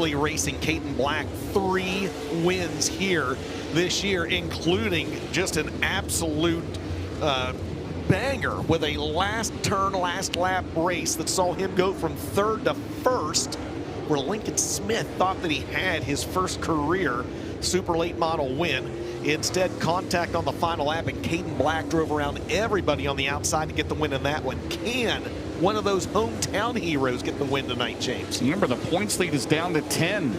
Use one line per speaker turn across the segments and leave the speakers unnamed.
Weekly Racing, Caden Black, 3 wins here this year, including just an absolute banger with a last turn, last lap race that saw him go from 3rd to 1st, where Lincoln Smith thought that he had his first career super late model win. Instead, contact on the final lap, and Caden Black drove around everybody on the outside to get the win in that one. Can one of those hometown heroes get the win tonight, James?
Remember, the points lead is down to 10.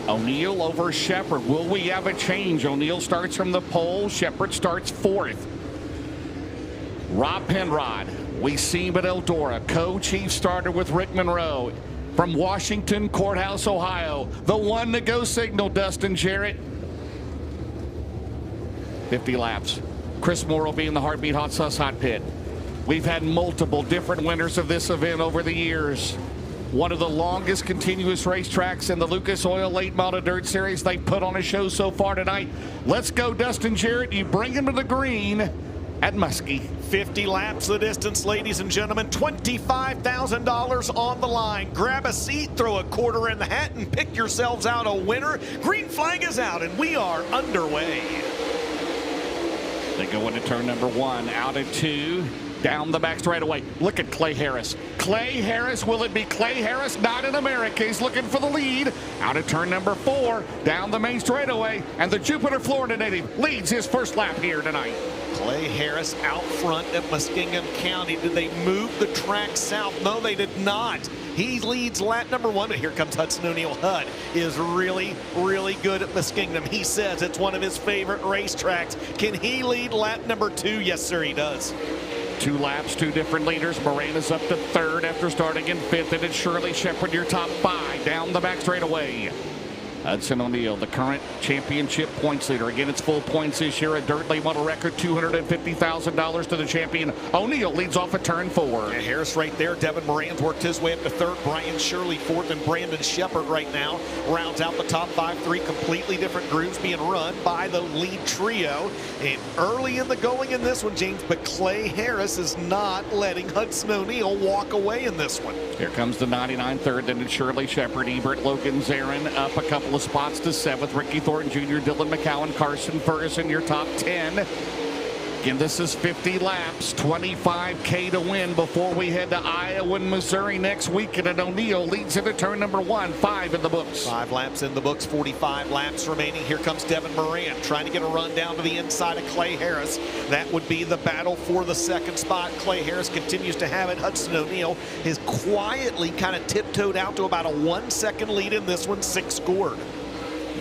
O'Neal over Shepard. Will we have a change? O'Neal starts from the pole. Shepard starts 4th. Rob Penrod, we see him at Eldora, co-chief starter with Rick Monroe. From Washington Courthouse, Ohio, the one to go signal, Dustin Jarrett. 50 laps. Chris Moore will be in the Heartbeat Hot Sauce Hot Pit. We've had multiple different winners of this event over the years. One of the longest continuous racetracks in the Lucas Oil Late Model Dirt Series. They put on a show so far tonight. Let's go, Dustin Jarrett. You bring him to the green at Muskie.
50 laps the distance, ladies and gentlemen. $25,000 on the line. Grab a seat, throw a quarter in the hat, and pick yourselves out a winner. Green flag is out, and we are underway.
They go into turn number 1, out at 2, down the back straightaway. Look at Clay Harris. Clay Harris, will it be Clay Harris? Not in America. He's looking for the lead. Out at turn number 4, down the main straightaway, and the Jupiter, Florida native leads his first lap here tonight.
Clay Harris out front at Muskingum County. Did they move the track south? No, they did not. He leads lap number 1, but here comes Hudson O'Neal. Hud is really, really good at Muskingum. He says it's one of his favorite racetracks. Can he lead lap number 2? Yes, sir, he does.
2 laps, 2 different leaders. Moran is up to 3rd after starting in 5th, and it's Shirley Shepard, your top 5, down the back straightaway. Hudson O'Neal, the current championship points leader. Again, it's full points this year. A dirt late model record, $250,000 to the champion. O'Neal leads off at turn 4.
Yeah, Harris right there. Devin Moran's worked his way up to 3rd. Brian Shirley 4th, and Brandon Shepard right now rounds out the top 5. 3 completely different groups being run by the lead trio. And early in the going in this one, James, but Clay Harris is not letting Hudson O'Neal walk away in this one.
Here comes the 99 3rd, then it's Shirley Shepard, Ebert, Logan Zarin up a couple of spots to 7th. Ricky Thornton Jr., Dylan McCowan, Carson Ferguson, your top 10. Again, this is 50 laps, $25K to win before we head to Iowa and Missouri next weekend. And O'Neal leads into turn number 1, 5 in the books.
5 laps in the books, 45 laps remaining. Here comes Devin Moran trying to get a run down to the inside of Clay Harris. That would be the battle for the 2nd spot. Clay Harris continues to have it. Hudson O'Neal has quietly kind of tiptoed out to about a 1-second lead in this one, 6 scored.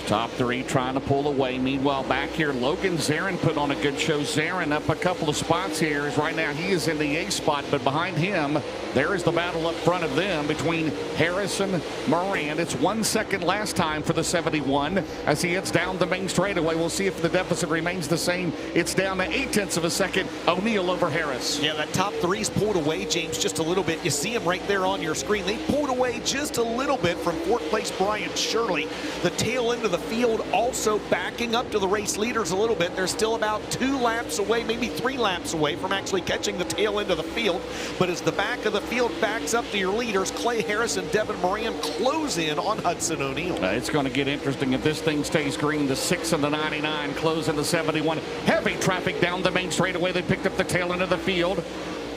Top 3 trying to pull away. Meanwhile, back here, Logan Zarin put on a good show. Zarin up a couple of spots here. Right now, he is in the A spot, but behind him, there is the battle up front of them between Harris and Moran. It's 1 second last time for the 71 as he heads down the main straightaway. We'll see if the deficit remains the same. It's down to 0.8 of a second. O'Neal over Harris.
Yeah, that top 3's pulled away, James, just a little bit. You see him right there on your screen. They pulled away just a little bit from 4th place Brian Shirley. The tail end of the field also backing up to the race leaders a little bit. They're still about 2 laps away, maybe 3 laps away from actually catching the tail end of the field. But as the back of the field backs up to your leaders, Clay Harris and Devin Moran close in on Hudson O'Neal.
It's going to get interesting if this thing stays green. The 6 and the 99 close in the 71. Heavy traffic down the main straightaway. They picked up the tail end of the field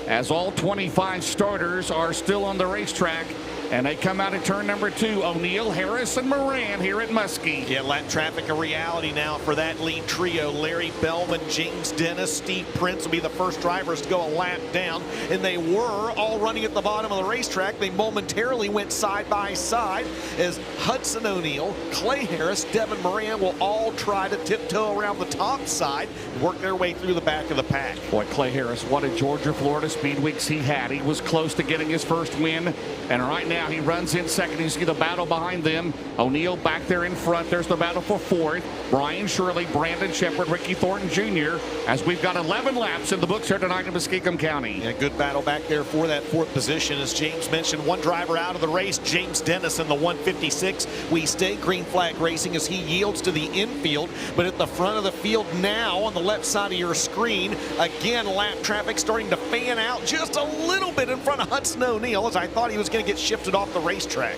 as all 25 starters are still on the racetrack. And they come out at turn number 2. O'Neal, Harris, and Moran here at Muskie.
Yeah, lap traffic a reality now for that lead trio. Larry Bellman, James Dennis, Steve Prince will be the first drivers to go a lap down. And they were all running at the bottom of the racetrack. They momentarily went side by side as Hudson O'Neal, Clay Harris, Devin Moran will all try to tiptoe around the top side and work their way through the back of the pack.
Boy, Clay Harris, what a Georgia, Florida speed weeks he had. He was close to getting his first win. And right now, he runs in second. You see the battle behind them. O'Neal back there in front. There's the battle for 4th. Brian Shirley, Brandon Shepard, Ricky Thornton Jr. as we've got 11 laps in the books here tonight in Muskingum County.
Yeah, good battle back there for that 4th position. As James mentioned, one driver out of the race, James Dennis in the 156. We stay green flag racing as he yields to the infield. But at the front of the field now on the left side of your screen, again, lap traffic starting to fan out just a little bit in front of Hudson O'Neal as I thought he was going to get shifted off the racetrack.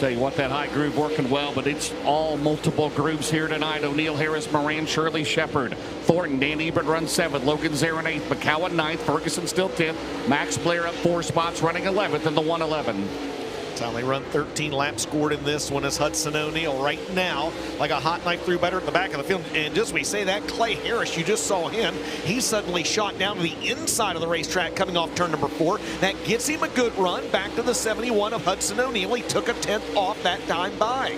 Tell you what, that high groove working well, but it's all multiple grooves here tonight. O'Neill, Harris, Moran, Shirley, Shepard, Thornton, Dan Ebert runs 7th, Logan Zarin 8th, McCowan 9th, Ferguson still 10th, Max Blair up 4 spots, running 11th in the 111.
Time they run 13 laps scored in this one is Hudson O'Neill right now like a hot knife through butter at the back of the field. And just we say that, Clay Harris, you just saw him. He suddenly shot down to the inside of the racetrack coming off turn number 4. That gets him a good run back to the 71 of Hudson O'Neill. He took a 10th off that time by.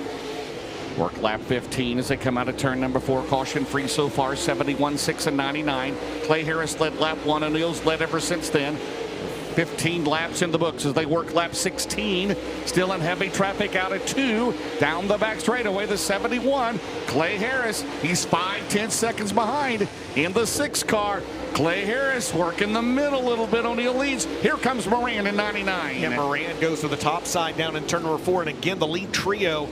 Work lap 15 as they come out of turn number 4. Caution free so far, 71, 6, and 99. Clay Harris led lap 1. O'Neill's led ever since then. 15 laps in the books as they work lap 16. Still in heavy traffic out at 2. Down the back straightaway, the 71. Clay Harris, he's 5/10 seconds behind in the 6 car. Clay Harris working the middle a little bit. O'Neill leads. Here comes Moran in 99.
And Moran goes to the top side down in turn number 4. And again, the lead trio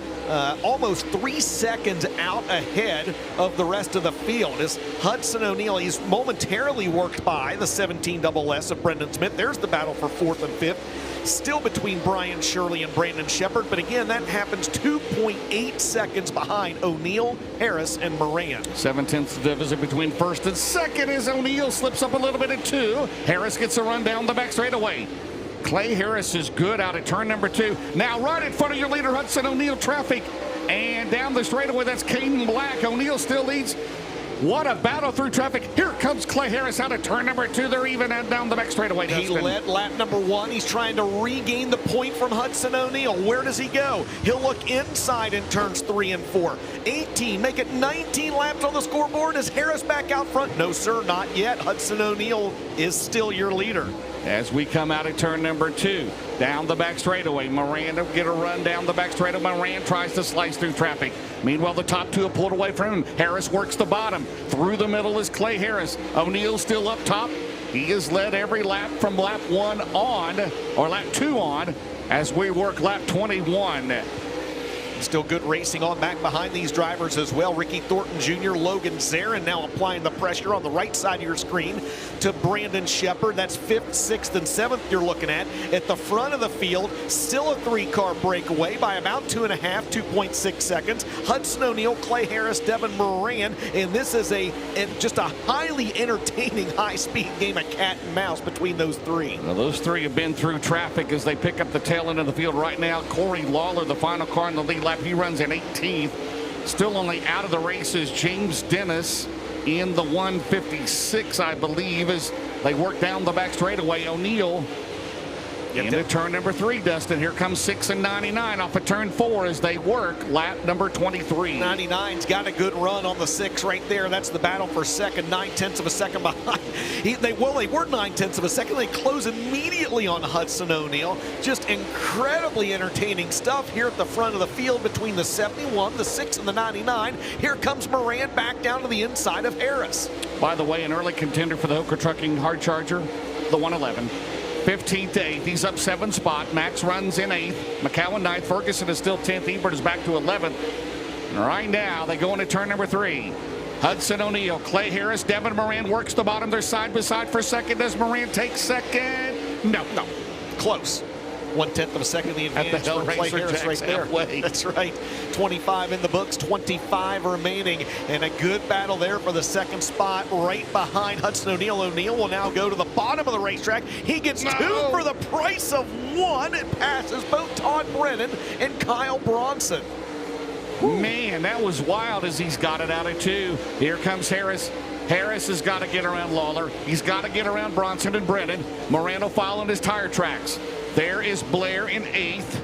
almost 3 seconds out ahead of the rest of the field. As Hudson O'Neill, he's momentarily worked by the 17 double S of Brendan Smith. There's the battle for 4th and 5th. Still between Brian Shirley and Brandon Shepard, but again, that happens 2.8 seconds behind O'Neill, Harris, and Moran.
7/10 division between 1st and 2nd as O'Neill slips up a little bit at 2. Harris gets a run down the back straightaway. Clay Harris is good out at turn number 2. Now right in front of your leader, Hudson O'Neill, traffic. And down the straightaway, that's Caden Black. O'Neill still leads. What a battle through traffic. Here comes Clay Harris out of turn number 2. They're even and down the back straightaway.
He led lap number 1. He's trying to regain the point from Hudson O'Neill. Where does he go? He'll look inside in turns 3 and 4. 18, make it 19 laps on the scoreboard. Is Harris back out front? No, sir, not yet. Hudson O'Neill is still your leader.
As we come out of turn number 2, down the back straightaway, Moran will get a run down the back straightaway. Moran tries to slice through traffic. Meanwhile, the top 2 have pulled away from him. Harris works the bottom. Through the middle is Clay Harris. O'Neill still up top. He has led every lap from lap 1 on, or lap 2 on, as we work lap 21.
Still good racing on back behind these drivers as well. Ricky Thornton Jr., Logan Zarin now applying the pressure on the right side of your screen to Brandon Shepard. That's 5th, 6th, and 7th you're looking at. At the front of the field, still a 3-car breakaway by about 2.5, 2.6 seconds. Hudson O'Neill, Clay Harris, Devin Moran, and this is just a highly entertaining high-speed game of cat and mouse between those 3.
Well, those 3 have been through traffic as they pick up the tail end of the field right now. Corey Lawler, the final car in the lead lap. He runs in 18th. Still only out of the race is James Dennis in the 156, I believe, as they work down the back straightaway. O'Neill into turn number 3, Dustin. Here comes 6 and 99 off of turn 4 as they work lap number 23.
99's got a good run on the 6 right there. That's the battle for 2nd, 9/10 of a second behind. They were 9/10 of a second. They close immediately on Hudson O'Neill. Just incredibly entertaining stuff here at the front of the field between the 71, the 6, and the 99. Here comes Moran back down to the inside of Harris.
By the way, an early contender for the Hooker Trucking Hard Charger, the 111. 15th to 8th. He's up 7 spot. Max runs in 8th. McCowan 9th. Ferguson is still 10th. Ebert is back to 11th. And right now, they go into turn number 3. Hudson O'Neill, Clay Harris, Devin Moran works the bottom. They're side by side for 2nd. Does Moran take 2nd? No.
Close. 1/10 of a second the advantage for Clay Harris right there. That's right. 25 in the books, 25 remaining, and a good battle there for the 2nd spot right behind Hudson O'Neill. O'Neill will now go to the bottom of the racetrack. He gets 2 for the price of 1. It passes both Todd Brennan and Kyle Bronson.
Man, that was wild as he's got it out at 2. Here comes Harris. Harris has got to get around Lawler. He's got to get around Bronson and Brennan. Morano following his tire tracks. There is Blair in 8th.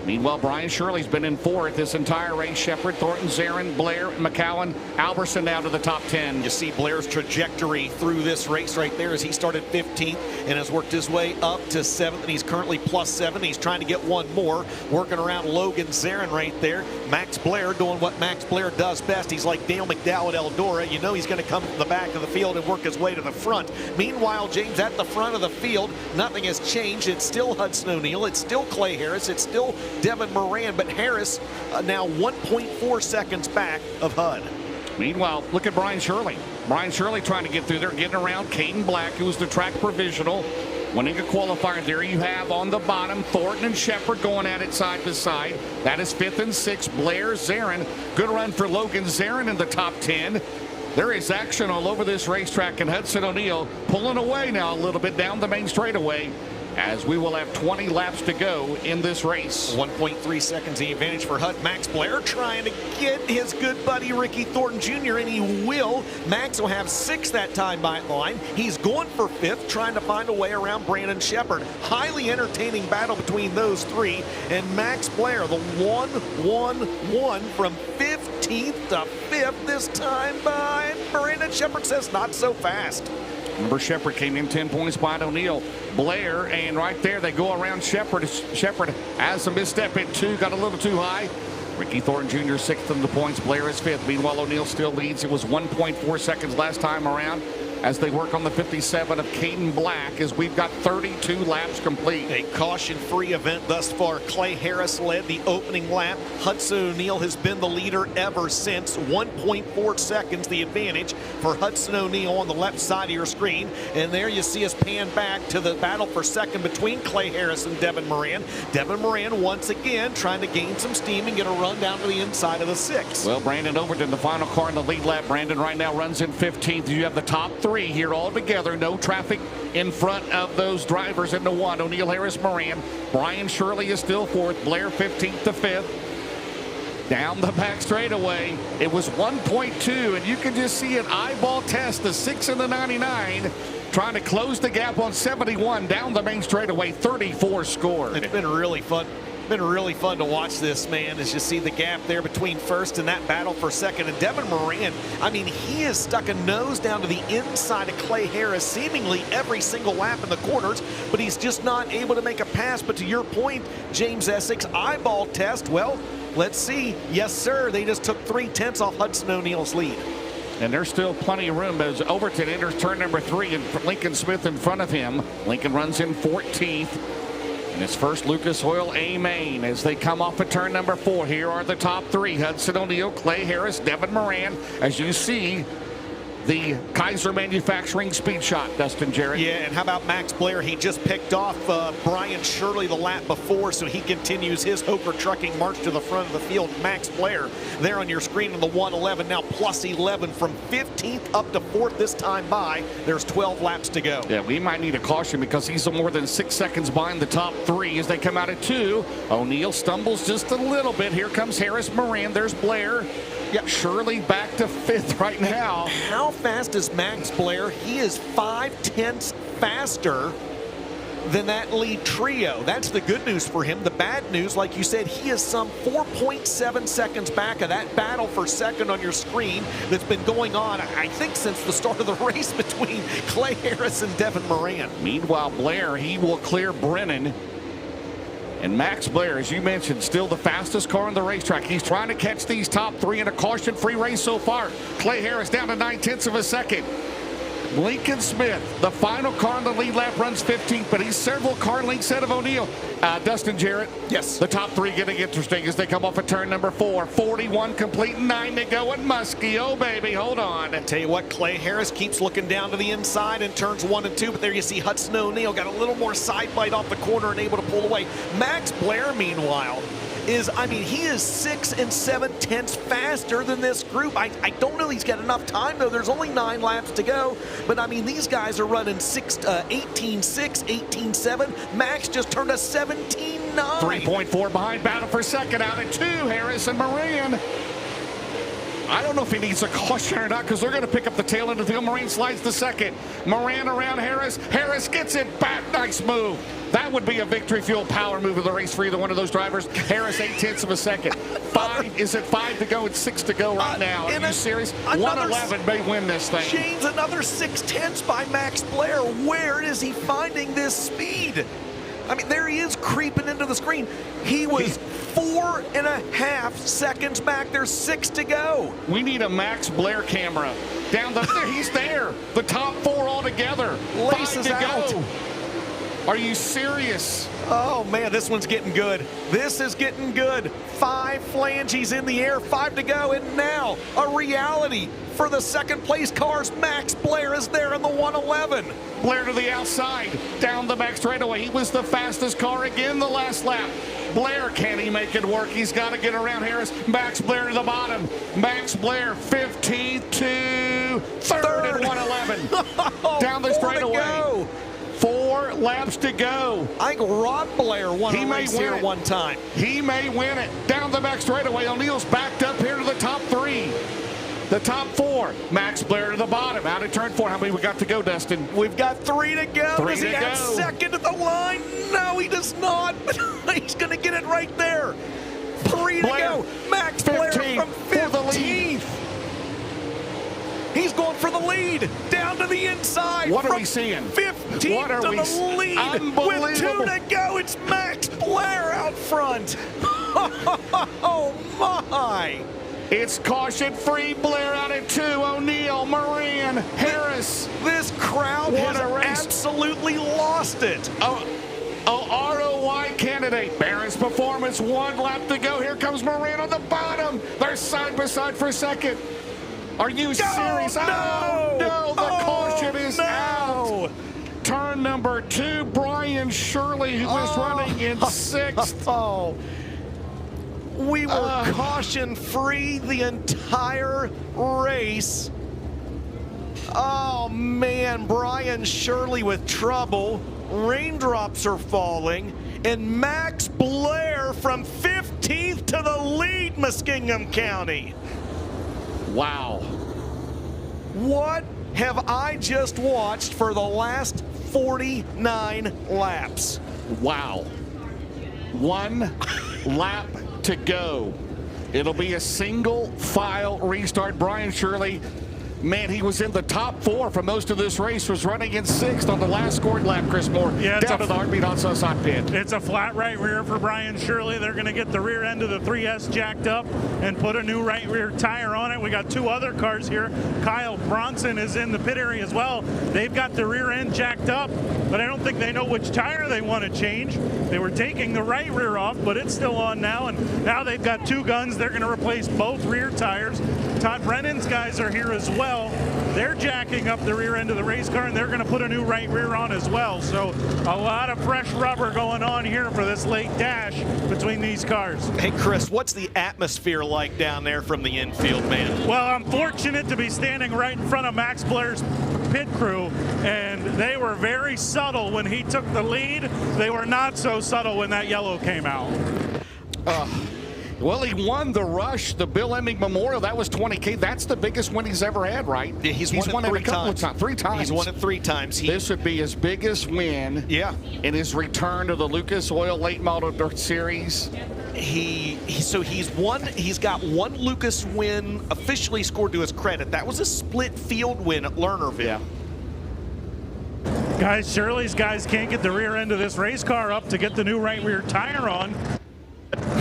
Meanwhile, Brian Shirley's been in 4th this entire race. Shepard, Thornton, Zarin, Blair, McCowan, Alberson down to the top 10.
You see Blair's trajectory through this race right there as he started 15th and has worked his way up to 7th, and he's currently +7. He's trying to get 1 more, working around Logan Zarin right there. Max Blair doing what Max Blair does best. He's like Dale McDowell at Eldora. You know he's going to come from the back of the field and work his way to the front. Meanwhile, James, at the front of the field, nothing has changed. It's still Hudson O'Neill. It's still Clay Harris. It's still Devin Moran, but Harris now 1.4 seconds back of HUD.
Meanwhile, look at Brian Shirley. Brian Shirley trying to get through there, getting around Caden Black, who was the track provisional. winning a qualifier. There you have on the bottom Thornton and Shepard going at it side by side. That is 5th and 6th. Blair, Zarin. Good run for Logan Zarin in the top 10. There is action all over this racetrack, and Hudson O'Neal pulling away now a little bit down the main straightaway, as we will have 20 laps to go in this race.
1.3 seconds the advantage for Hut. Max Blair trying to get his good buddy Ricky Thornton Jr. and he will. Max will have 6 that time by the line. He's going for 5th, trying to find a way around Brandon Shepard. Highly entertaining battle between those 3, and Max Blair, the 1-1-1 from 15th to 5th this time by Brandon Shepard says not so fast.
Remember, Shepard came in 10 points behind O'Neal. Blair, and right there they go around Shepard. Shepard has a misstep at 2, got a little too high. Ricky Thornton Jr. 6th in the points. Blair is 5th. Meanwhile, O'Neal still leads. It was 1.4 seconds last time around, as they work on the 57 of Caden Black, as we've got 32 laps complete.
A caution-free event thus far. Clay Harris led the opening lap. Hudson O'Neal has been the leader ever since. 1.4 seconds the advantage for Hudson O'Neal on the left side of your screen. And there you see us pan back to the battle for second between Clay Harris and Devin Moran. Devin Moran once again trying to gain some steam and get a run down to the inside of the 6.
Well, Brandon Overton, the final car in the lead lap. Brandon right now runs in 15th. You have the top 3 here all together. No traffic in front of those drivers in the 1. O'Neal, Harris, Moran. Brian Shirley is still 4th. Blair 15th to 5th. Down the back straightaway, it was 1.2, and you can just see an eyeball test. The 6 and the 99 trying to close the gap on 71 down the main straightaway. 34 scored.
It's been really fun. Been really fun to watch this, man, as you see the gap there between first and that battle for second. And Devin Moran, I mean, he has stuck a nose down to the inside of Clay Harris seemingly every single lap in the corners, but he's just not able to make a pass. But to your point, James Essex, eyeball test, well, let's see. Yes, sir, they just took 3/10 off Hudson O'Neal's lead.
And there's still plenty of room as Overton enters turn number 3 and Lincoln Smith in front of him. Lincoln runs in 14th. And his first Lucas Oil A main as they come off of turn number 4. Here are the top 3. Hudson O'Neal, Clay Harris, Devin Moran. As you see, the Kaiser Manufacturing speed shot, Dustin Jarrett.
Yeah, and how about Max Blair? He just picked off Brian Shirley the lap before, so he continues his Hoker trucking march to the front of the field. Max Blair there on your screen in the 111, now plus 11 from 15th up to 4th this time by. There's 12 laps to go.
Yeah, we might need a caution because he's more than 6 seconds behind the top 3 as they come out at 2. O'Neal stumbles just a little bit. Here comes Harris, Moran. There's Blair. Yep, Shirley back to 5th right now.
How fast is Max Blair? He is 5/10 faster than that lead trio. That's the good news for him. The bad news, like you said, he is some 4.7 seconds back of that battle for second on your screen that's been going on, I think, since the start of the race between Clay Harris and Devin Moran.
Meanwhile, Blair, he will clear Brennan. And Max Blair, as you mentioned, still the fastest car on the racetrack. He's trying to catch these top 3 in a caution-free race so far. Clay Harris down to 9/10 of a second. Lincoln Smith, the final car in the lead lap, runs 15th, but he's several car lengths ahead of O'Neal. Dustin Jarrett.
Yes.
The top 3 getting interesting as they come off of turn number 4. 41 complete, 9 to go, and Muskie, oh baby, hold on.
I tell you what, Clay Harris keeps looking down to the inside in turns 1 and 2, but there you see Hudson O'Neal got a little more side bite off the corner and able to pull away. Max Blair, meanwhile, is, I mean, he is 6 7/10 faster than this group. I don't know he's got enough time, though. There's only 9 laps to go. But, I mean, these guys are running 18.6, 18.7. Max just turned a 17.9.
3.4 behind, battle for second out at 2. Harris and Moran. I don't know if he needs a caution or not because they're going to pick up the tail end of the field. Moran slides to second. Moran around Harris. Harris gets it back. Nice move. That would be a victory fuel power move of the race for either one of those drivers. Harris 8/10 of a second. 5 is it 5 to go? It's 6 to go right now. Are you serious? 111 may win this thing.
James, another 6/10 by Max Blair. Where is he finding this speed? I mean, there he is creeping into the screen. He was 4.5 seconds back. There's 6 to go.
We need a Max Blair camera. Down the there, he's there. The top 4 all together. 5 to
Laces out.
go. Are you serious?
Oh, man, this one's getting good. This is getting good. 5 flanges in the air, 5 to go, and now a reality for the second place cars. Max Blair is there in the 111.
Blair to the outside, down the back straightaway. He was the fastest car again the last lap. Blair, can he make it work? He's got to get around Harris. Max Blair to the bottom. Max Blair 15th to third at 111. Down the straightaway. 4 laps to go.
I think Rob Blair won a race here one time.
He may win it. Down the back straightaway. O'Neill's backed up here to the top 3. The top 4. Max Blair to the bottom. Out of turn 4. How many we got to go, Dustin?
We've got 3 to go.
3
Does he have second at the line? No, he does not. He's going to get it right there. 3 to go. Max Blair from 15th. He's going for the lead. Down to the inside.
What are we seeing?
15th to the lead. With 2 to go, it's Max Blair out front. Oh, my.
It's caution-free. Blair out at 2. O'Neill, Moran, Harris.
This crowd has absolutely lost it.
ROI candidate. Barron's performance. 1 lap to go. Here comes Moran on the bottom. They're side by side for second. Are you serious?
No!
Oh, no. The caution is out. Turn number 2. Brian Shirley, who was running in 6th.
We were caution-free the entire race. Oh, man, Brian Shirley with trouble. Raindrops are falling. And Max Blair from 15th to the lead, Muskingum County.
Wow.
What have I just watched for the last 49 laps?
Wow. 1 lap to go. It'll be a single file restart. Brian Shirley, man, he was in the top 4 for most of this race, was running in 6th on the last scored lap, Chris Moore.
Yeah,
down to the heartbeat on Susot pit.
It's a flat right rear for Brian Shirley. They're going to get the rear end of the 3S jacked up and put a new right rear tire on it. We got 2 other cars here. Kyle Bronson is in the pit area as well. They've got the rear end jacked up, but I don't think they know which tire they want to change. They were taking the right rear off, but it's still on now, and now they've got 2 guns. They're going to replace both rear tires. Todd Brennan's guys are here as well. They're jacking up the rear end of the race car, and they're going to put a new right rear on as well. So a lot of fresh rubber going on here for this late dash between these cars.
Hey, Chris, what's the atmosphere like down there from the infield, man?
Well, I'm fortunate to be standing right in front of Max Blair's pit crew, and they were very subtle when he took the lead. They were not so subtle when that yellow came out.
Well, he won the Rush, the Bill Emig Memorial. That was 20K. That's the biggest win he's ever had, right?
Yeah, he's won it 3 times.
3 times.
He's won it 3 times.
This would be his biggest win.
Yeah.
In his return to the Lucas Oil Late Model Dirt Series.
He's got 1 Lucas win officially scored to his credit. That was a split field win at Lernerville.
Yeah.
Guys, Shirley's guys can't get the rear end of this race car up to get the new right rear tire on.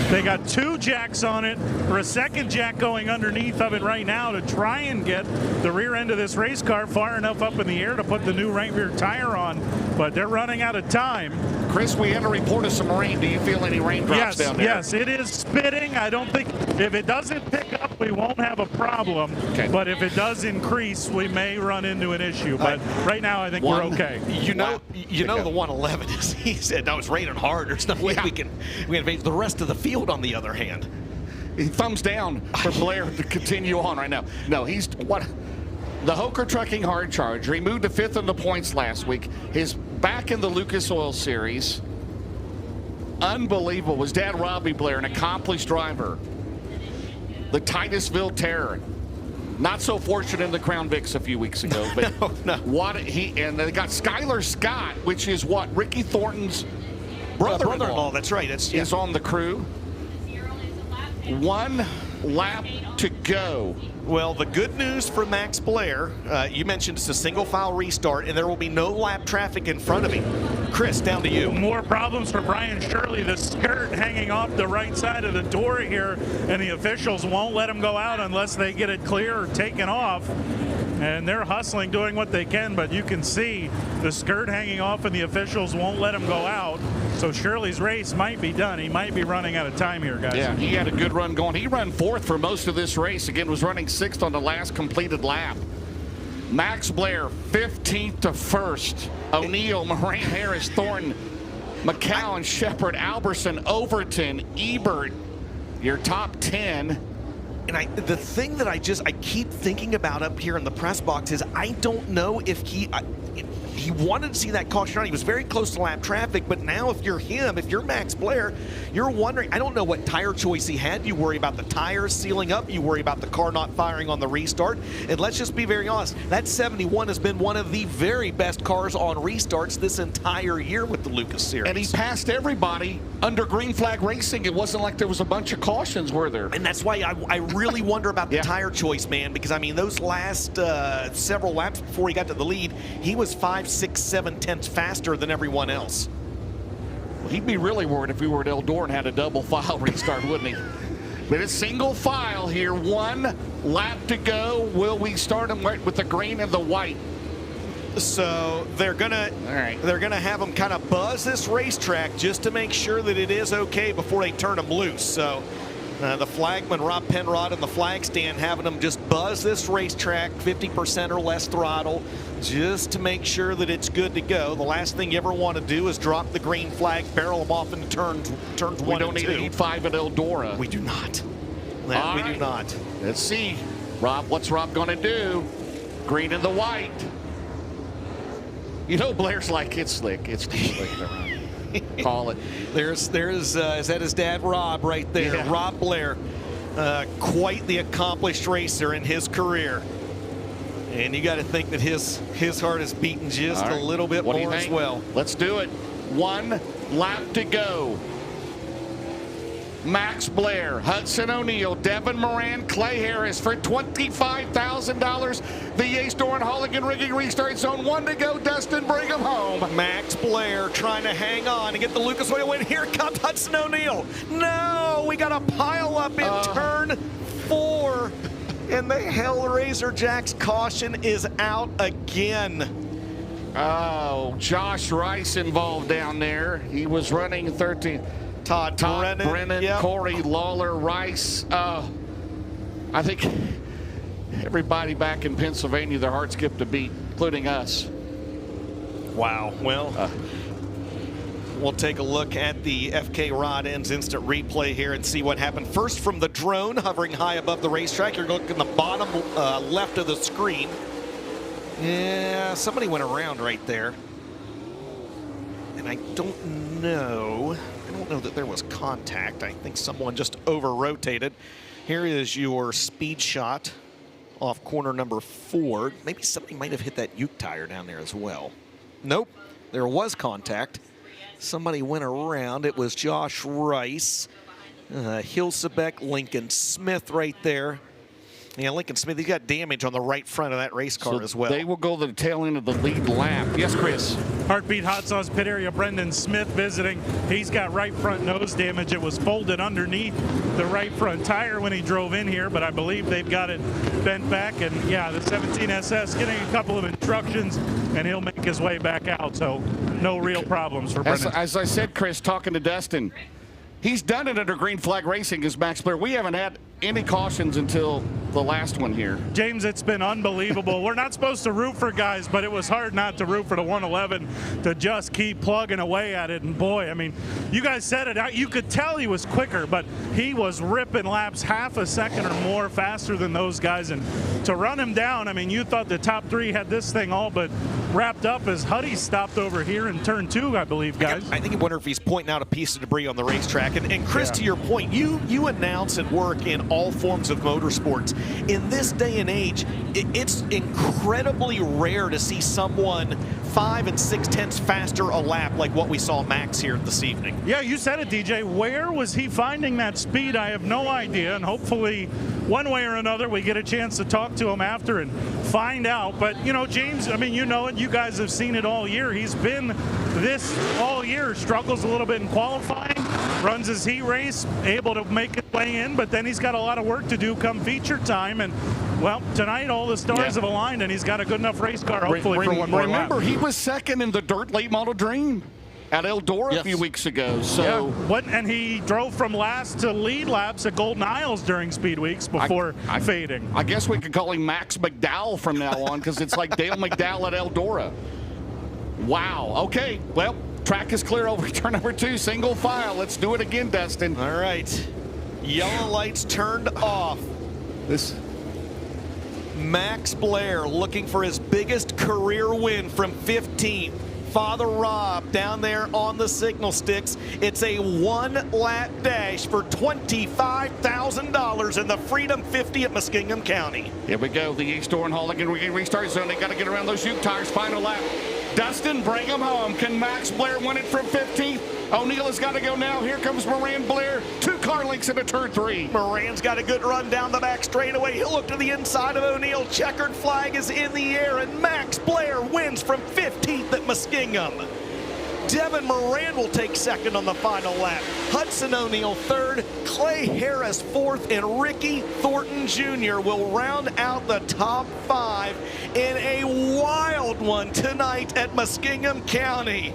They got 2 jacks on it, or a second jack going underneath of it right now to try and get the rear end of this race car far enough up in the air to put the new right rear tire on, but they're running out of time.
Chris, we had a report of some rain. Do you feel any raindrops down there?
Yes, it is spitting. I don't think, if it doesn't pick up, we won't have a problem.
Okay.
But if it does increase, we may run into an issue. But right now, I think we're okay.
You know, the 111 is. He said, "No, it's raining hard. There's no way we can face the rest of the field." On the other hand,
thumbs down for Blair to continue on right now. No, he's what. The Hoker Trucking Hard Charger. He moved to 5th in the points last week. He's back in the Lucas Oil Series. Unbelievable. His dad, Robbie Blair, an accomplished driver. The Titusville Terror. Not so fortunate in the Crown Vics a few weeks ago. But
no.
And they got Skylar Scott, which is what Ricky Thornton's brother-in-law.
That's right.
Is on the crew. 1 lap to go.
Well, the good news for Max Blair, you mentioned it's a single file restart, and there will be no lap traffic in front of him. Chris, down to you.
More problems for Brian Shirley. The skirt hanging off the right side of the door here, and the officials won't let him go out unless they get it clear or taken off. and they're hustling, doing what they can, but you can see the skirt hanging off and the officials won't let him go out. So Shirley's race might be done. He might be running out of time here, guys.
Yeah, he had a good run going. He ran fourth for most of this race. Again, was running sixth on the last completed lap. Max Blair, 15th to 1st. O'Neill, Moran, Harris, Thornton, McCowan, Shepard, Alberson, Overton, Ebert, your top 10.
And the thing that I keep thinking about up here in the press box is I don't know if he wanted to see that caution run. He was very close to lap traffic, but now if you're him, if you're Max Blair, you're wondering, I don't know what tire choice he had. You worry about the tires sealing up. You worry about the car not firing on the restart. And let's just be very honest, that 71 has been one of the very best cars on restarts this entire year with the Lucas Series.
And he passed everybody under green flag racing. It wasn't like there was a bunch of cautions, were there?
And that's why I really wonder about the tire choice, man, because I mean, those last several laps before he got to the lead, he was 5, 6, 7 tenths faster than everyone else.
Well, he'd be really worried if we were at Eldora and had a double file restart, wouldn't he? But it's single file here, 1 lap to go. Will we start him with the green and the white?
So they're gonna have him kind of buzz this racetrack just to make sure that it is okay before they turn him loose. So the flagman Rob Penrod and the flag stand having them just buzz this racetrack 50% or less throttle just to make sure that it's good to go. The last thing you ever want to do is drop the green flag, barrel them off into turns 1 and 2.
We don't need a heat 5 at Eldora.
We do not. We do not.
Let's see, Rob. What's Rob going to do? Green and the white. You know, Blair's like, it's slick. It's too slick. Call it.
Is that his dad, Rob, right there?
Yeah.
Rob Blair, quite the accomplished racer in his career. And you got to think that his heart is beating just a little bit more as well.
Let's do it. 1 lap to go. Max Blair, Hudson O'Neill, Devin Moran, Clay Harris for $25,000. VA Store and Holligan Rigging restart zone. 1 to go. Dustin, bring him home.
Max Blair trying to hang on and get the Lucas Oil win. Here comes Hudson O'Neill. No, we got a pile up in turn 4. And the Hellraiser Jack's caution is out again.
Oh, Josh Rice involved down there. He was running 13. Todd Brennan, yep. Corey Lawler, Rice. I think everybody back in Pennsylvania, their heart skipped a beat, including us.
Wow. Well, we'll take a look at the FK Rod Ends instant replay here and see what happened. First from the drone hovering high above the racetrack. You're looking at the bottom left of the screen. Yeah, somebody went around right there. And I don't know that there was contact. I think someone just over-rotated. Here is your speed shot off corner number 4. Maybe somebody might have hit that Uke tire down there as well. Nope, there was contact. Somebody went around. It was Josh Rice, Hilsebeck, Lincoln Smith right there. Yeah, Lincoln Smith, he's got damage on the right front of that race car as well.
They will go to the tail end of the lead lap. Yes, Chris.
Heartbeat Hot Sauce Pit Area, Brendan Smith visiting. He's got right front nose damage. It was folded underneath the right front tire when he drove in here, but I believe they've got it bent back. And yeah, the 17SS getting a couple of instructions, and he'll make his way back out. So no real problems for Brendan.
As I said, Chris, talking to Dustin, he's done it under green flag racing as Max Blair. We haven't had any cautions until the last one here.
James, it's been unbelievable. We're not supposed to root for guys, but it was hard not to root for the 111 to just keep plugging away at it. And boy, I mean, you guys said it. You could tell he was quicker, but he was ripping laps half a second or more faster than those guys. And to run him down, I mean, you thought the top 3 had this thing all but wrapped up as Huddy stopped over here in turn 2, I believe, guys.
I think I wonder if he's pointing out a piece of debris on the racetrack. And Chris, to your point, you announce and work in all forms of motorsports. In this day and age, it's incredibly rare to see someone 5 and 6 tenths faster a lap like what we saw Max here this evening.
Yeah, you said it, DJ. Where was he finding that speed? I have no idea, and hopefully one way or another we get a chance to talk to him after and find out. But, you know, James, I mean, you know it. You guys have seen it all year. He's been this all year, struggles a little bit in qualifying, runs his heat race, able to make his way in, but then he's got a lot of work to do come feature time. And Well, tonight all the stars have aligned, and he's got a good enough race car, hopefully, for one more lap.
Remember, he was second in the dirt late model dream at Eldora a few weeks ago. So
and he drove from last to lead laps at Golden Isles during Speed Weeks before fading.
I guess we could call him Max McDowell from now on, because it's like Dale McDowell at Eldora. Wow. Okay. Well, track is clear over turn number 2, single file. Let's do it again, Dustin.
All right. Yellow lights turned off. Max Blair looking for his biggest career win from 15th. Father Rob down there on the signal sticks. It's a 1-lap dash for $25,000 in the Freedom 50 at Muskingum County.
Here we go. The East Horn again. Restart zone. They got to get around those Ute tires. Final lap. Dustin, bring him home. Can Max Blair win it from 15th? O'Neill has got to go now. Here comes Moran Blair. 2 car lengths into turn 3.
Moran's got a good run down the back straightaway. He'll look to the inside of O'Neill. Checkered flag is in the air, and Max Blair wins from 15th at Muskingum. Devin Moran will take second on the final lap. Hudson O'Neill third, Clay Harris fourth, and Ricky Thornton Jr. will round out the top 5 in a wild one tonight at Muskingum County.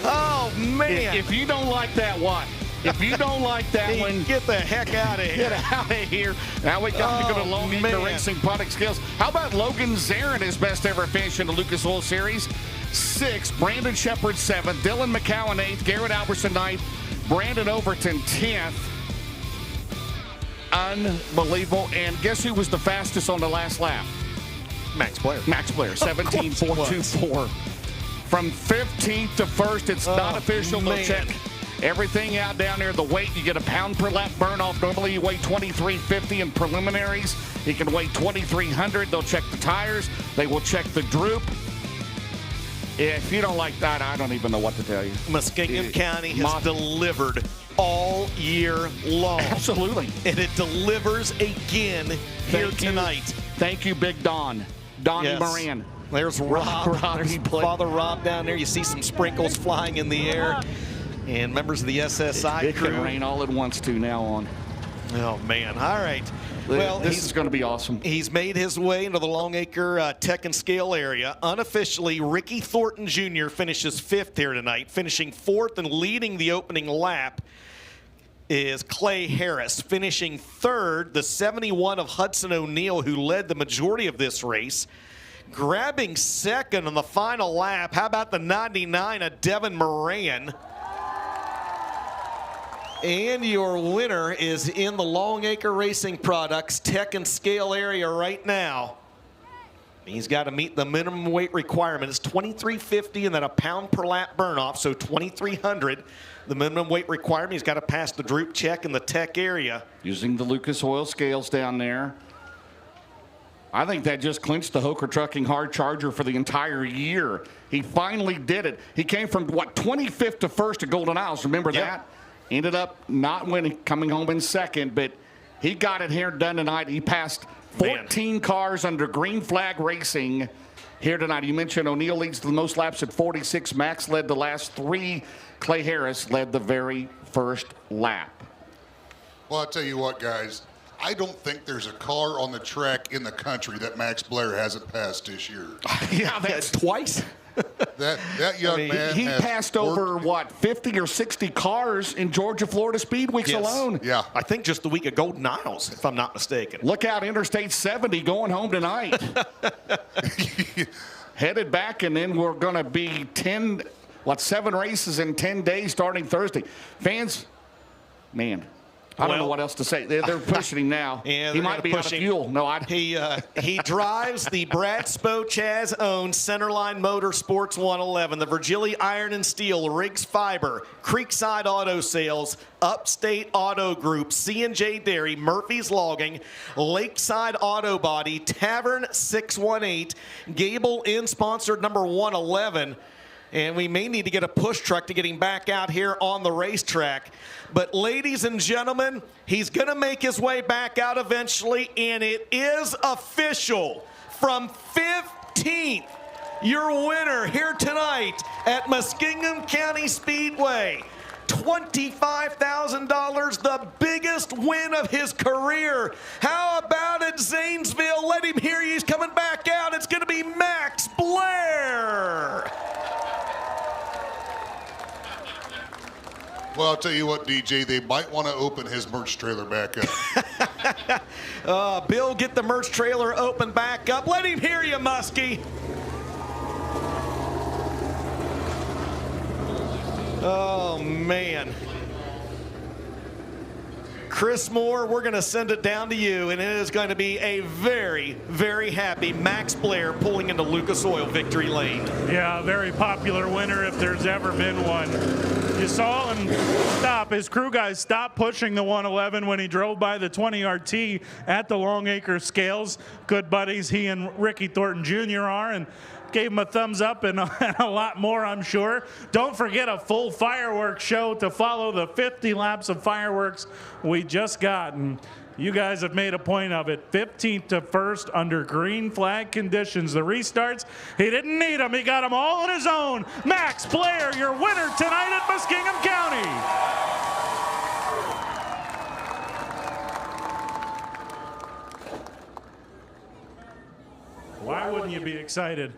Oh, man.
If you don't like that one, if you don't like that one,
get the heck out of here.
Get out of here. Now we got to go to Lone Acre Racing Product Skills. How about Logan Zarin, his best ever finish in the Lucas Oil Series? 6th, Brandon Shepard 7th, Dylan McCowan 8th, Garrett Albertson 9th, Brandon Overton 10th. Unbelievable. And guess who was the fastest on the last lap?
Max Blair.
Max Blair, 17.424. From 15th to 1st, it's not official. They'll check everything out down there. The weight, you get a pound per lap burn off. Normally you weigh 2350 in preliminaries. You can weigh 2300. They'll check the tires. They will check the droop. If you don't like that, I don't even know what to tell you.
Muskingum County has delivered all year long.
Absolutely.
And it delivers again here tonight.
Thank you, Big Don. Donnie Moran.
There's Rob. There's Father Rob down there. You see some sprinkles flying in the air. And members of the SSI crew.
It can rain all at once, too, now on.
Oh, man. All right. Well,
this is going to be awesome.
He's made his way into the Long Acre Tech and Scale area. Unofficially, Ricky Thornton Jr. finishes 5th here tonight. Finishing 4th and leading the opening lap is Clay Harris. Finishing 3rd, the 71 of Hudson O'Neill, who led the majority of this race. Grabbing 2nd on the final lap. How about the 99 of Devin Moran? And your winner is in the Long Acre Racing Products Tech and Scale area right now. He's got to meet the minimum weight requirement. It's 2350 and then a pound per lap burn off, so 2300. The minimum weight requirement. He's got to pass the droop check in the tech area.
Using the Lucas Oil scales down there. I think that just clinched the Hoker Trucking Hard Charger for the entire year. He finally did it. He came from, 25th to 1st at Golden Isles. Remember that? Ended up not winning, coming home in 2nd, but he got it here done tonight. He passed 14 cars under green flag racing here tonight. You mentioned O'Neill leads the most laps at 46. Max led the last 3. Clay Harris led the very first lap.
Well, I'll tell you what, guys. I don't think there's a car on the track in the country that Max Blair hasn't passed this year.
Yeah, that's twice.
That young man
he passed over 50 or 60 cars in Georgia, Florida Speed Weeks alone.
Yeah,
I think just the week of Golden Isles, if I'm not mistaken.
Look out, Interstate 70 going home tonight. Headed back, and then we're going to be 7 races in 10 days starting Thursday. Fans, man. I don't know what else to say. They're pushing him now.
Yeah,
he might be out of fuel.
He drives the Brad Spochaz owned Centerline Motorsports 111, the Virgili Iron and Steel, Riggs Fiber, Creekside Auto Sales, Upstate Auto Group, C&J Dairy, Murphy's Logging, Lakeside Auto Body, Tavern 618, Gable Inn sponsored number 111. And we may need to get a push truck to get him back out here on the racetrack. But ladies and gentlemen, he's going to make his way back out eventually, and it is official. From 15th, your winner here tonight at Muskingum County Speedway. $25,000, the biggest win of his career. How about it? at Zanesville. Let him hear you. He's coming back out. It's going to be Max Blair.
Well, I'll tell you what, DJ, they might want to open his merch trailer back up.
Bill, get the merch trailer open back up. Let him hear you, Muskie. Oh, man. Chris Moore, we're going to send it down to you, and it is going to be a very, very happy Max Blair pulling into Lucas Oil victory lane.
Yeah, very popular winner if there's ever been one. You saw him stop. His crew guys stopped pushing the 111 when he drove by the 20-yard tee at the Longacre Scales. Good buddies he and Ricky Thornton Jr. are, and gave him a thumbs up and a lot more, I'm sure. Don't forget a full fireworks show to follow the 50 laps of fireworks we just got. And you guys have made a point of it. 15th to 1st under green flag conditions. The restarts, he didn't need them. He got them all on his own. Max Blair, your winner tonight at Muskingum County. Why wouldn't you be excited?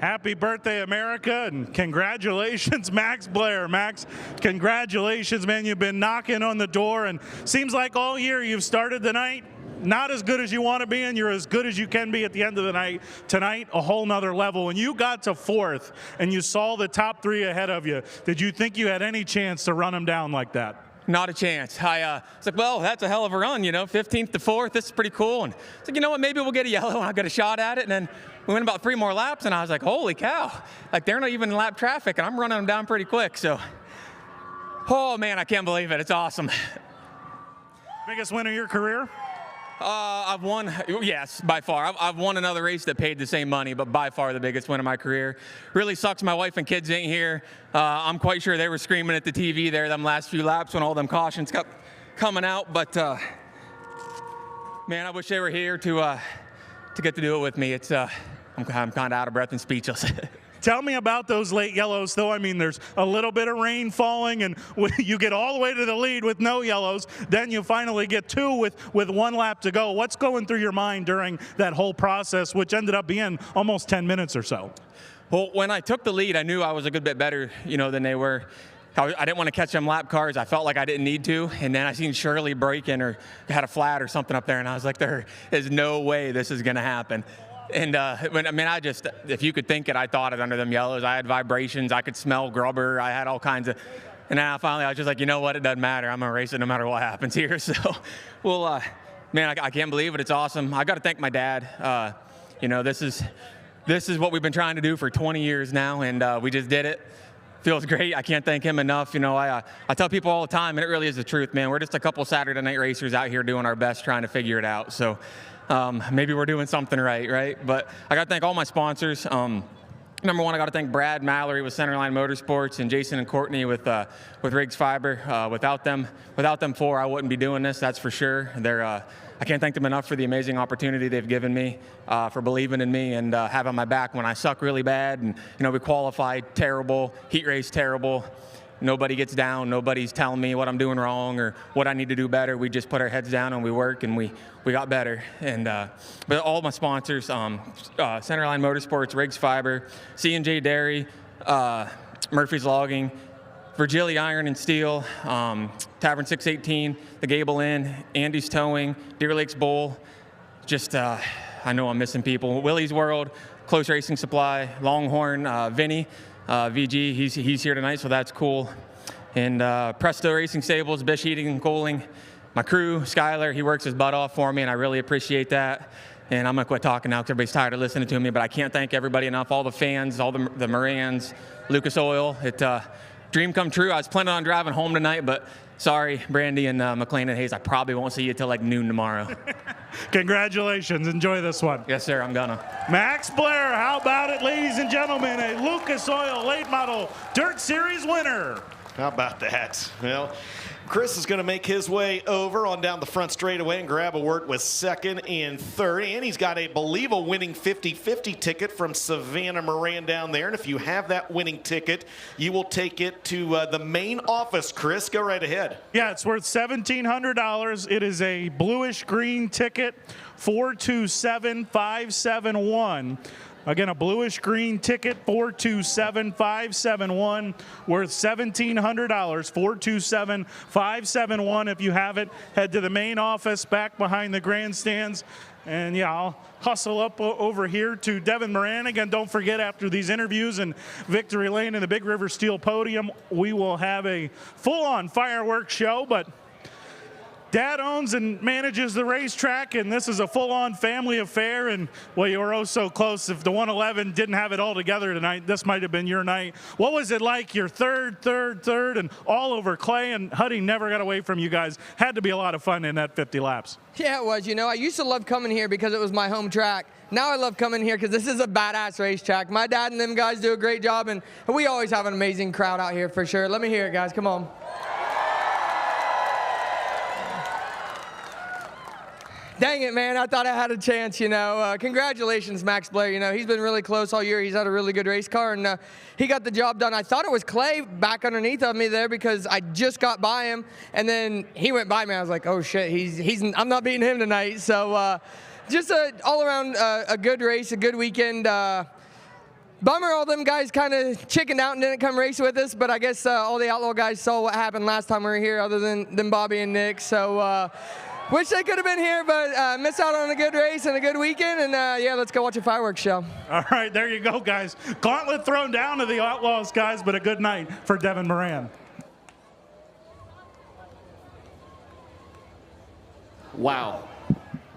Happy birthday, America, and congratulations, Max Blair. Max, congratulations, man. You've been knocking on the door, and seems like all year you've started the night not as good as you want to be, and you're as good as you can be at the end of the night. Tonight, a whole nother level. When you got to 4th and you saw the top 3 ahead of you, did you think you had any chance to run them down like that?
Not a chance. I was like, well, that's a hell of a run, 15th to 4th. This is pretty cool. And it's like, you know what, maybe we'll get a yellow, and I'll get a shot at it. And then we went about 3 more laps, and I was like, holy cow. Like, they're not even in lap traffic, and I'm running them down pretty quick. So, oh, man, I can't believe it. It's awesome.
Biggest win of your career?
I've won, yes, by far. I've won another race that paid the same money, but by far the biggest win of my career. Really sucks my wife and kids ain't here. I'm quite sure they were screaming at the TV there them last few laps when all them cautions kept coming out. But, man, I wish they were here to get to do it with me. It's I'm kind of out of breath and speechless.
Tell me about those late yellows, though. I mean, there's a little bit of rain falling, and you get all the way to the lead with no yellows. Then you finally get 2 with 1 lap to go. What's going through your mind during that whole process, which ended up being almost 10 minutes or so?
Well, when I took the lead, I knew I was a good bit better, than they were. I didn't want to catch them lap cars. I felt like I didn't need to. And then I seen Shirley braking or had a flat or something up there, and I was like, there is no way this is going to happen. And, if you could think it, I thought it under them yellows. I had vibrations. I could smell grubber. I had all kinds of, and then finally I was just like, you know what? It doesn't matter. I'm going to race it no matter what happens here. So, well, man, I can't believe it. It's awesome. I got to thank my dad. This is what we've been trying to do for 20 years now, and we just did it. Feels great. I can't thank him enough. I tell people all the time, and it really is the truth, man. We're just a couple Saturday night racers out here doing our best trying to figure it out. So maybe we're doing something right? But I got to thank all my sponsors. Number one, I got to thank Brad Mallory with Centerline Motorsports and Jason and Courtney with Riggs Fiber. Without them 4, I wouldn't be doing this, that's for sure. I can't thank them enough for the amazing opportunity they've given me, for believing in me and having my back when I suck really bad. And we qualified terrible, heat race terrible. Nobody gets down. Nobody's telling me what I'm doing wrong or what I need to do better. We just put our heads down and we work, and we got better. And but all my sponsors, Centerline Motorsports, Riggs Fiber, C&J Dairy, Murphy's Logging, Virgili Iron and Steel, Tavern 618, the Gable Inn, Andy's Towing, Deer Lakes Bowl. Just I know I'm missing people. Willie's World, Close Racing Supply, Longhorn, Vinny. VG, he's here tonight, so that's cool. And Presto Racing Stables, Bish Heating and Cooling. My crew, Skyler, he works his butt off for me, and I really appreciate that. And I'm going to quit talking now because everybody's tired of listening to me, but I can't thank everybody enough, all the fans, all the Morans, Lucas Oil. Dream come true. I was planning on driving home tonight, but sorry, Brandy and McLean and Hayes, I probably won't see you till like noon tomorrow.
Congratulations. Enjoy this one.
Yes, sir. I'm gonna.
Max Blair, how about it, ladies and gentlemen? A Lucas Oil late model Dirt Series winner.
How about that? Well, Chris is going to make his way over on down the front straightaway and grab a word with second and third. And he's got, I believe, a winning 50-50 ticket from Savannah Moran down there. And if you have that winning ticket, you will take it to the main office. Chris, go right ahead.
Yeah, it's worth $1,700. It is a bluish-green ticket, 427571. Again, a bluish-green ticket, 427571, worth $1,700, 427571. If you have it, head to the main office back behind the grandstands. And, yeah, I'll hustle up over here to Devin Moran. Again, don't forget, after these interviews in Victory Lane and the Big River Steel Podium, we will have a full-on fireworks show, but Dad owns and manages the racetrack, and this is a full-on family affair. And, well, you were oh so close. If the 111 didn't have it all together tonight, this might have been your night. What was it like? Your third, and all over Clay, and Huddy never got away from you guys. Had to be a lot of fun in that 50 laps.
Yeah, it was. You know, I used to love coming here because it was my home track. Now I love coming here because this is a badass racetrack. My dad and them guys do a great job, and we always have an amazing crowd out here for sure. Let me hear it, guys. Come on. Dang it, man. I thought I had a chance, you know. Congratulations, Max Blair. You know, he's been really close all year. He's had a really good race car, and he got the job done. I thought it was Clay back underneath of me there because I just got by him, and then he went by me. I was like, oh, shit, I'm not beating him tonight. So just all around a good race, a good weekend. Bummer all them guys kind of chickened out and didn't come race with us, but I guess all the Outlaw guys saw what happened last time we were here other than Bobby and Nick. So wish they could have been here, but miss out on a good race and a good weekend. And, yeah, let's go watch a fireworks show.
All right, there you go, guys. Gauntlet thrown down to the Outlaws, guys, but a good night for Devin Moran.
Wow.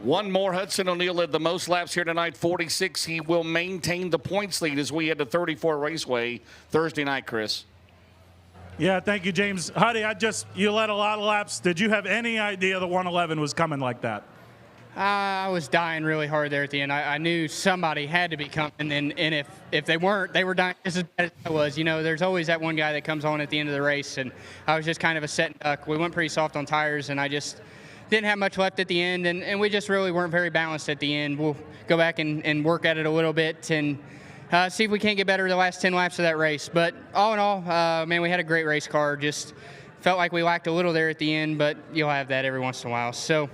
One more. Hudson O'Neal led the most laps here tonight, 46. He will maintain the points lead as we head to 34 Raceway Thursday night, Chris.
Yeah, thank you, James. Huddy, you led a lot of laps. Did you have any idea the 111 was coming like that?
I was dying really hard there at the end. I knew somebody had to be coming, and if they weren't, they were dying just as bad as I was. You know, there's always that one guy that comes on at the end of the race, and I was just kind of a set and duck. We went pretty soft on tires, and I just didn't have much left at the end, and we just really weren't very balanced at the end. We'll go back and work at it a little bit and see if we can't get better the last 10 laps of that race. But all in all, man, we had a great race car. Just felt like we lacked a little there at the end, but you'll have that every once in a while. So,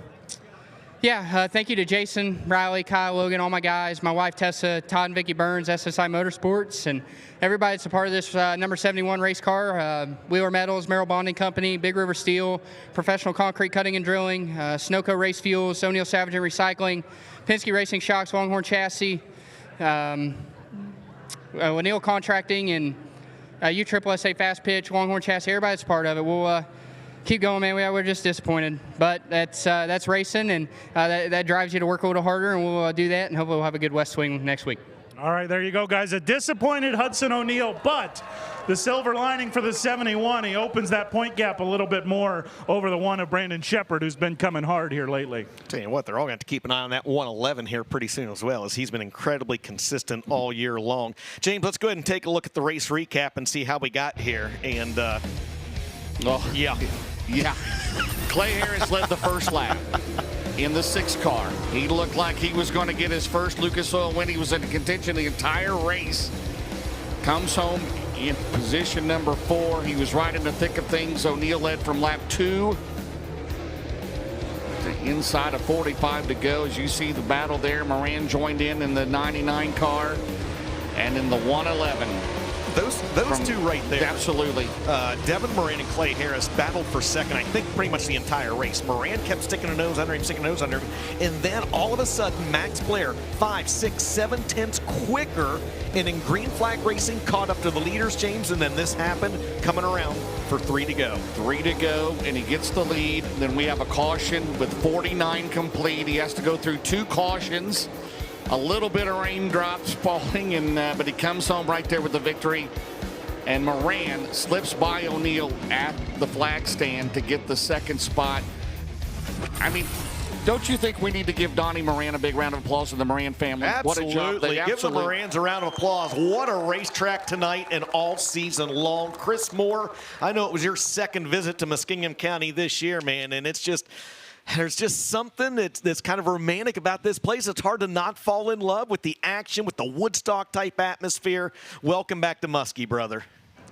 yeah, thank you to Jason, Riley, Kyle, Logan, all my guys, my wife Tessa, Todd and Vicky Burns, SSI Motorsports, and everybody that's a part of this number 71 race car. Wheeler Metals, Merrill Bonding Company, Big River Steel, Professional Concrete Cutting and Drilling, Snowco Race Fuels, O'Neal Savage and Recycling, Penske Racing Shocks, Longhorn Chassis, O'Neal Contracting, and USSSA Fast Pitch, Longhorn Chassis. Everybody's part of it. We'll keep going, man. We're just disappointed, but that's racing, and that drives you to work a little harder, and we'll do that, and hopefully we'll have a good West Swing next week.
All right, there you go, guys. A disappointed Hudson O'Neal, but the silver lining for the 71, he opens that point gap a little bit more over the one of Brandon Shepard, who's been coming hard here lately.
Tell you what, they're all going to have to keep an eye on that 111 here pretty soon as well, as he's been incredibly consistent all year long. James, let's go ahead and take a look at the race recap and see how we got here. And, yeah.
Clay Harris led the first lap in the 6 car. He looked like he was going to get his first Lucas Oil win. He was in contention the entire race. Comes home in position number 4. He was right in the thick of things. O'Neal led from lap 2 to inside of 45 to go. As you see the battle there, Moran joined in the 99 car and in the 111.
Those two right there.
Absolutely.
Devin Moran and Clay Harris battled for second, I think, pretty much the entire race. Moran kept sticking a nose under him, and then all of a sudden, Max Blair, 5, 6, 7 tenths quicker, and in green flag racing, caught up to the leaders, James, and then this happened, coming around for 3 to go. 3 to go, and he gets the lead. Then we have a caution with 49 complete. He has to go through 2 cautions. A little bit of raindrops falling, but he comes home right there with the victory. And Moran slips by O'Neal at the flag stand to get the second spot. I mean,
Don't you think we need to give Donnie Moran a big round of applause and the Moran family?
Absolutely.
What a job.
Give the Morans a round of applause. What a racetrack tonight and all season long. Chris Moore, I know it was your second visit to Muskingum County this year, man, and it's just, there's just something that's kind of romantic about this place. It's hard to not fall in love with the action, with the Woodstock-type atmosphere. Welcome back to Muskie, brother.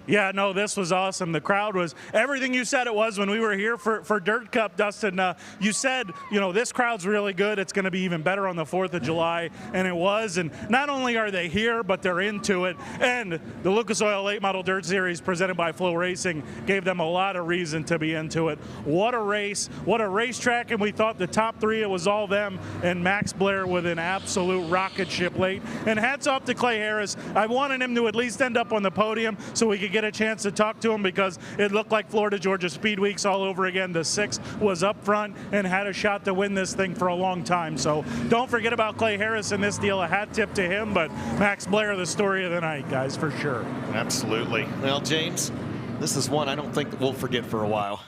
Yeah, no, this was awesome. The crowd was everything you said it was when we were here for Dirt Cup, Dustin. You said, this crowd's really good. It's going to be even better on the 4th of July, and it was. And not only are they here, but they're into it. And the Lucas Oil Late Model Dirt Series presented by Flow Racing gave them a lot of reason to be into it. What a race. What a racetrack. And we thought the top three, it was all them and Max Blair with an absolute rocket ship late. And hats off to Clay Harris. I wanted him to at least end up on the podium so we could get a chance to talk to him, because it looked like Florida Georgia Speed Weeks all over again. The 6 was up front and had a shot to win this thing for a long time. So don't forget about Clay Harris in this deal. A hat tip to him, but Max Blair, the story of the night, guys, for sure.
Absolutely. Well, James, this is one I don't think that we'll forget for a while.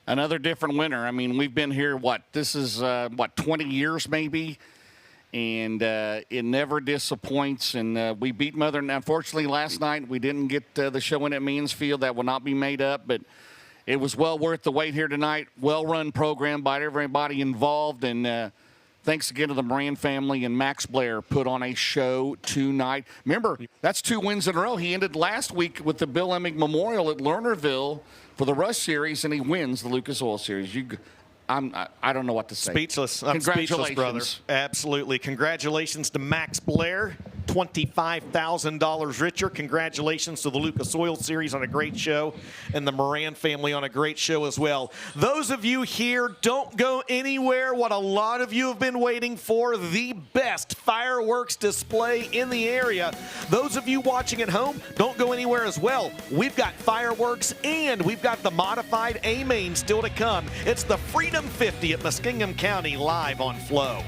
Another different winner. I mean, we've been here, this is 20 years maybe? And it never disappoints. And we beat Mother. Unfortunately, last night we didn't get the show in at Mansfield. That will not be made up, but it was well worth the wait here tonight. Well-run program by everybody involved. And thanks again to the Moran family and Max Blair put on a show tonight. Remember, that's 2 wins in a row. He ended last week with the Bill Emig Memorial at Lernerville for the Rush Series, and he wins the Lucas Oil Series. I don't know what to say.
Speechless. I'm speechless, brother. Absolutely. Congratulations to Max Blair, $25,000 richer. Congratulations to the Lucas Oil Series on a great show, and the Moran family on a great show as well. Those of you here, don't go anywhere. What a lot of you have been waiting for, the best fireworks display in the area. Those of you watching at home, don't go anywhere as well. We've got fireworks, and we've got the modified A-Main still to come. It's the Freedom 50 at Muskingum County live on Flow.